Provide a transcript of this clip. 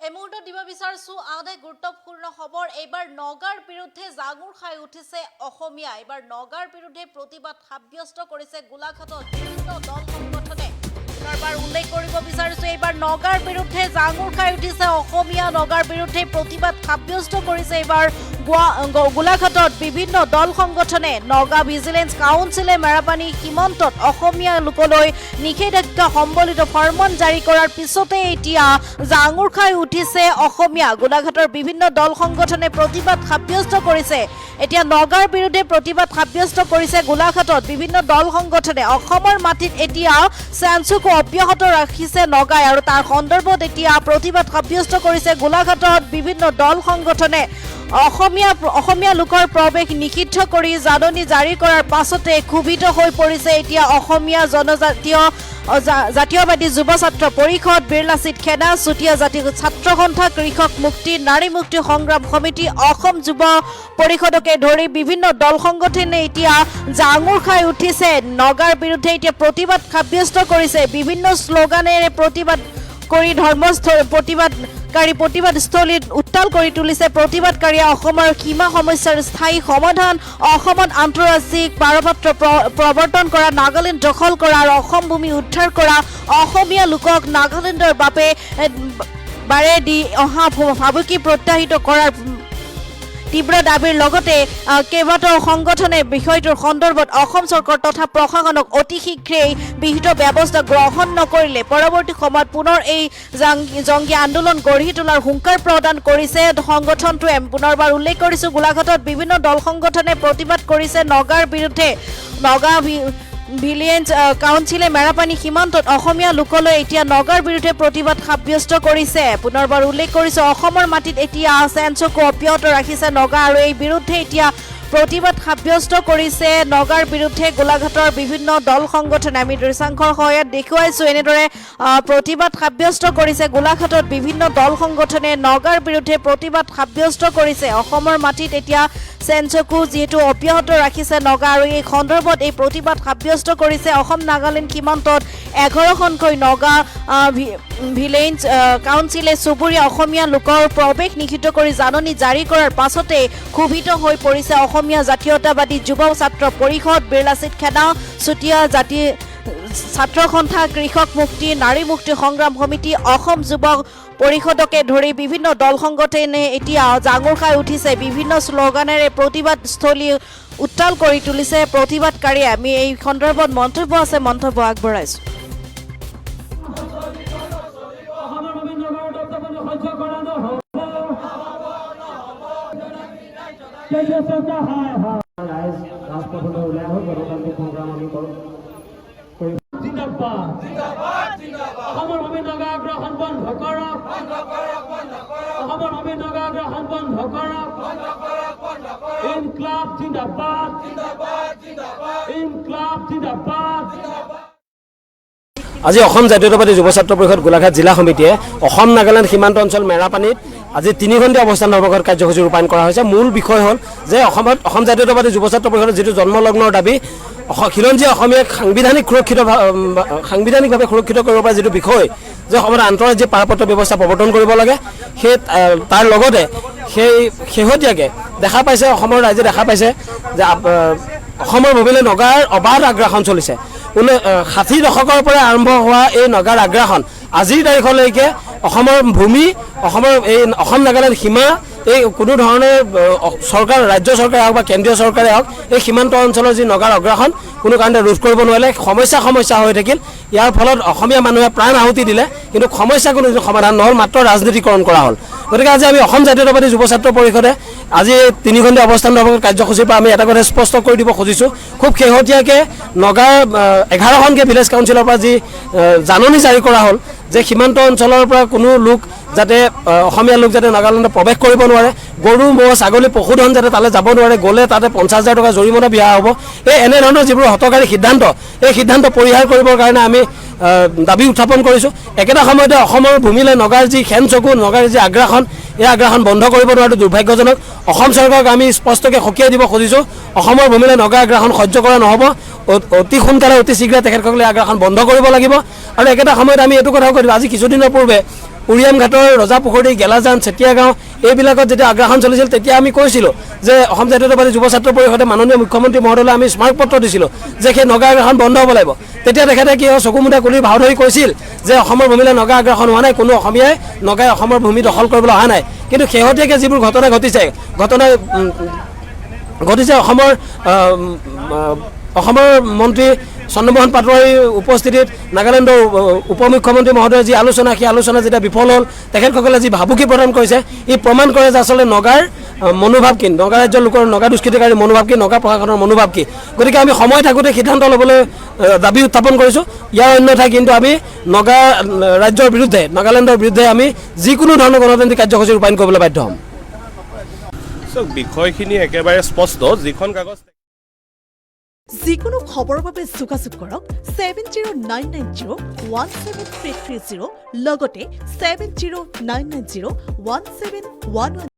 এই মুহূৰ্তত দিব বিচাৰিছো আন এক গুৰুত্বপূৰ্ণ খবৰ। এইবাৰ নগাৰ বিৰুদ্ধে জাঙুৰ খাই উঠিছে অসমীয়া। এইবাৰ নগাৰ বিৰুদ্ধে প্ৰতিবাদ সাব্যস্ত কৰিছে গোলাঘাটত বিভিন্ন দল সংগঠনে। পুনৰবাৰ উল্লেখ কৰিব বিচাৰিছো, এইবাৰ নগাৰ বিৰুদ্ধে জাঙুৰ খাই উঠিছে অসমীয়া। নগাৰ বিৰুদ্ধে প্ৰতিবাদ সাব্যস্ত কৰিছে এইবাৰ গোলাঘাটত বিভিন্ন দল সংগঠনে। নগা ভিজিলেন্স কাউন্সিলে মেৰাপানী সীমান্তত অসমীয়া লোকলৈ নিষেধাজ্ঞা সম্বলিত ফৰমান জাৰি কৰাৰ পিছতে এতিয়া জাঙুৰ খাই উঠিছে অসমীয়া। গোলাঘাটৰ বিভিন্ন দল সংগঠনে প্ৰতিবাদ সাব্যস্ত কৰিছে। এতিয়া নগাৰ বিৰুদ্ধে প্ৰতিবাদ সাব্যস্ত কৰিছে গোলাঘাটত বিভিন্ন দল সংগঠনে। অসমৰ মাটিত এতিয়া চেঞ্চুকো অব্যাহত ৰাখিছে নগাই আৰু তাৰ সন্দৰ্ভত এতিয়া প্ৰতিবাদ সাব্যস্ত কৰিছে গোলাঘাটত বিভিন্ন দল সংগঠনে। অসমীয়া লোকৰ প্ৰৱেশ নিষিদ্ধ কৰি জাননী জাৰি কৰাৰ পাছতে ক্ষোভিত হৈ পৰিছে এতিয়া অসমীয়া জাতীয়বাদী যুৱ ছাত্ৰ পৰিষদ, বিৰলাচিত সেনা, চুতীয়া জাতীয় ছাত্ৰ সন্থা, কৃষক মুক্তি, নাৰী মুক্তি সংগ্ৰাম সমিতি, অসম যুৱ পৰিষদকে ধৰি বিভিন্ন দল সংগঠনে এতিয়া জাঙুৰ খাই উঠিছে। নগাৰ বিৰুদ্ধে এতিয়া প্ৰতিবাদ সাব্যস্ত কৰিছে। বিভিন্ন শ্লোগানেৰে প্ৰতিবাদ কৰি প্ৰতিবাদস্থলীত উত্তাল কৰি তুলিছে প্ৰতিবাদকাৰীয়ে। অসমৰ সীমা সমস্যাৰ স্থায়ী সমাধান, অসমত আন্তঃৰাজ্যিক পাৰপত্ৰ প্ৰৱৰ্তন কৰা, নাগালেণ্ড দখল কৰা আৰু অসম ভূমি উদ্ধাৰ কৰা, অসমীয়া লোকক নাগালেণ্ডৰ বাবে বাৰে দি অহা ভাবুকি প্ৰত্যাহিত কৰাৰ তীব্ৰ দাবীৰ লগতে কেইবাটাও সংগঠনে বিষয়টোৰ সন্দৰ্ভত অসম চৰকাৰ তথা প্ৰশাসনক অতি শীঘ্ৰেই বিহিত ব্যৱস্থা গ্ৰহণ নকৰিলে পৰৱৰ্তী সময়ত পুনৰ এই জংগী আন্দোলন গঢ়ি তোলাৰ হুংকাৰ প্ৰদান কৰিছে সংগঠনটোৱে। পুনৰবাৰ উল্লেখ কৰিছো, গোলাঘাটত বিভিন্ন দল সংগঠনে প্ৰতিবাদ কৰিছে নগাৰ বিৰুদ্ধে। নগা ভিজিলেন্স কাউন্সিলে মেৰাপানী সীমান্তত অসমীয়া লোকলৈ এতিয়া নগাৰ বিৰুদ্ধে প্ৰতিবাদ সাব্যস্ত কৰিছে। পুনৰবাৰ উল্লেখ কৰিছো, অসমৰ মাটিত এতিয়া চেঞ্চুকো অব্যাহত ৰাখিছে নগা আৰু এই বিৰুদ্ধে এতিয়া প্ৰতিবাদ সাব্যস্ত কৰিছে নগাৰ বিৰুদ্ধে গোলাঘাটৰ বিভিন্ন দল সংগঠনে। আমি দৃশ্যাংশৰ সহায়ত দেখুৱাইছো এনেদৰে প্ৰতিবাদ সাব্যস্ত কৰিছে গোলাঘাটত বিভিন্ন দল সংগঠনে। নগাৰ বিৰুদ্ধে প্ৰতিবাদ সাব্যস্ত কৰিছে। অসমৰ মাটিত এতিয়া চেঞ্চুকো যিহেতু অব্যাহত ৰাখিছে নগা আৰু এই সন্দৰ্ভত এই প্ৰতিবাদ সাব্যস্ত কৰিছে। অসম নাগালেণ্ড সীমান্তত 11খনকৈ নগা ভিলেঞ্চ কাউন্সিলে চুবুৰীয়া অসমীয়া লোকৰ প্ৰৱেশ নিষিদ্ধ কৰি জাননী জাৰি কৰাৰ পাছতে ক্ষোভিত হৈ পৰিছে অসমীয়া জাতীয়তাবাদী যুৱ ছাত্ৰ পৰিষদ, বিৰলাচিত সেনা, চুতীয়া জাতীয় ছাত্ৰ সন্থা, কৃষক মুক্তি, নাৰী মুক্তি সংগ্ৰাম সমিতি, অসম যুৱ পৰিষদকে ধৰি বিভিন্ন দল সংগঠনে এতিয়া জাঙুৰ খাই উঠিছে। বিভিন্ন শ্লোগানেৰে প্ৰতিবাদস্থলী উত্তাল কৰি তুলিছে প্ৰতিবাদকাৰীয়ে। আমি এই সন্দৰ্ভত মন্তব্য আছে, মন্তব্য আগবঢ়াইছো। আজি অসম জাতীয়তাবাদী যুৱ ছাত্ৰ পৰিষদ গোলাঘাট জিলা সমিতিয়ে অসম নাগালেণ্ড সীমান্ত অঞ্চল মেৰাপানীত আজি 3 ঘণ্টীয়া অৱস্থান ধৰ্মঘট কাৰ্যসূচী ৰূপায়ণ কৰা হৈছে। মূল বিষয় হ'ল যে অসম জাতীয়তাবাদী যুৱ ছাত্ৰ পৰিষদৰ যিটো জন্মলগ্নৰ দাবী, খিলঞ্জীয়া অসমীয়াক সাংবিধানিকভাৱে সুৰক্ষিত কৰিব পৰা যিটো বিষয় যে অসমত আন্তঃৰাজ্যিক পাৰপত্ৰ ব্যৱস্থা প্ৰৱৰ্তন কৰিব লাগে, সেই তাৰ লগতে সেই শেহতীয়াকৈ দেখা পাইছে অসমৰ ৰাইজে দেখা পাইছে যে অসমৰ ভূমিলৈ নগাৰ অবাধ আগ্ৰাসন চলিছে। 60 দশকৰ পৰা আৰম্ভ হোৱা এই নগাৰ আগ্ৰাসন আজিৰ তাৰিখলৈকে অসমৰ ভূমি, অসমৰ এই অসম নাগালেণ্ড সীমা, এই কোনো ধৰণৰ চৰকাৰ, ৰাজ্য চৰকাৰে হওক বা কেন্দ্ৰীয় চৰকাৰে হওক এই সীমান্ত অঞ্চলৰ যি নগাৰ আগ্ৰাসন কোনো কাৰণতে ৰোধ কৰিব নোৱাৰিলে। সমস্যা হৈ থাকিল। ইয়াৰ ফলত অসমীয়া মানুহে প্ৰাণ আহুতি দিলে, কিন্তু সমস্যা কোনো সমাধান নহ'ল, মাত্ৰ ৰাজনীতিকৰণ কৰা হ'ল। গতিকে আজি আমি অসম জাতীয়তাবাদী যুৱ ছাত্ৰ পৰিষদে আজি 3 ঘণ্টীয়া অৱস্থান ধৰ্মঘট কাৰ্যসূচীৰ পৰা আমি এটা কথা স্পষ্ট কৰি দিব খুজিছোঁ, খুব শেহতীয়াকৈ নগাৰ 11খনকৈ ভিলেজ কাউন্সিলৰ পৰা যি জাননী জাৰি কৰা হ'ল যে সীমান্ত অঞ্চলৰ পৰা কোনো লোক যাতে অসমীয়া লোক যাতে নাগালেণ্ডত প্ৰৱেশ কৰিব নোৱাৰে, গৰু, ম'হ, ছাগলী, পশুধন যাতে তালৈ যাব নোৱাৰে, গ'লে তাতে 50,000 টকা জৰিমনা বিহা হ'ব। এনেধৰণৰ যিবোৰ হতকাৰী সিদ্ধান্ত, এই সিদ্ধান্ত পৰিহাৰ কৰিবৰ কাৰণে আমি দাবী উত্থাপন কৰিছোঁ। একেটা সময়তে অসমৰ ভূমিলৈ নগাৰ যি খেনচকু, নগাৰ যি আগ্ৰাসন, এই আগ্ৰাসন বন্ধ কৰিব নোৱাৰাটো দুৰ্ভাগ্যজনক। অসম চৰকাৰক আমি স্পষ্টকৈ সকীয়াই দিব খুজিছোঁ, অসমৰ ভূমিলৈ নগা আগ্ৰাসন সহ্য কৰা নহ'ব। অতি সোনকালে অতি শীঘ্ৰে তেখেতসকলে আগ্ৰাসন বন্ধ কৰিব লাগিব। আৰু একেটা সময়ত আমি এইটো কথাও কৈ দিওঁ, আজি কিছুদিনৰ পূৰ্বে উৰিয়াম ঘাটৰ ৰজাপুখুৰী গেলাজান চেতিয়াগাঁও এইবিলাকত যেতিয়া আগ্ৰাসন চলিছিল তেতিয়া আমি কৈছিলোঁ যে অসম জাতীয়তাবাদী যুৱ ছাত্ৰ পৰিষদে মাননীয় মুখ্যমন্ত্ৰী মহোদয়লৈ আমি স্মাৰকপত্ৰ দিছিলোঁ যে সেই নগা আগ্ৰাসন বন্ধ হ'ব লাগিব। তেতিয়া তেখেতে কি হয় চকু মুদা কুলি ভাও ধৰি কৈছিল যে অসমৰ ভূমিলৈ নগা আগ্ৰাসন হোৱা নাই, কোনো অসমীয়াই নগাই অসমৰ ভূমি দখল কৰিবলৈ অহা নাই। কিন্তু শেহতীয়াকৈ যিবোৰ ঘটনা ঘটিছে অসমৰ মন্ত্ৰী চন্দ্ৰমোহন পাটোৱাৰীৰ উপস্থিতিত নাগালেণ্ডৰ উপ মুখ্যমন্ত্ৰী মহোদয়ৰ যি আলোচনা, সেই আলোচনা যেতিয়া বিফল হ'ল, তেখেতসকলে যি ভাবুকি প্ৰদান কৰিছে ই প্ৰমাণ কৰে যে আচলতে নগাৰ মনোভাৱ কি, নগা ৰাজ্যৰ লোকৰ নগা দুষ্কৃতিকাৰীৰ মনোভাৱ কি, নগা প্ৰশাসনৰ মনোভাৱ কি। গতিকে আমি সময় থাকোঁতে সিদ্ধান্ত ল'বলৈ দাবী উত্থাপন কৰিছোঁ। ইয়াৰ অন্যথা কিন্তু আমি নগা ৰাজ্যৰ বিৰুদ্ধে, নাগালেণ্ডৰ বিৰুদ্ধে আমি যিকোনো ধৰণৰ গণতান্ত্ৰিক কাৰ্যসূচী ৰূপায়ণ কৰিবলৈ বাধ্য হ'ম। বিষয়খিনি একেবাৰে স্পষ্ট। যিখন কাগজ যিকোনো খবৰৰ বাবে যোগাযোগ কৰক 7099017330 লগতে 7099017111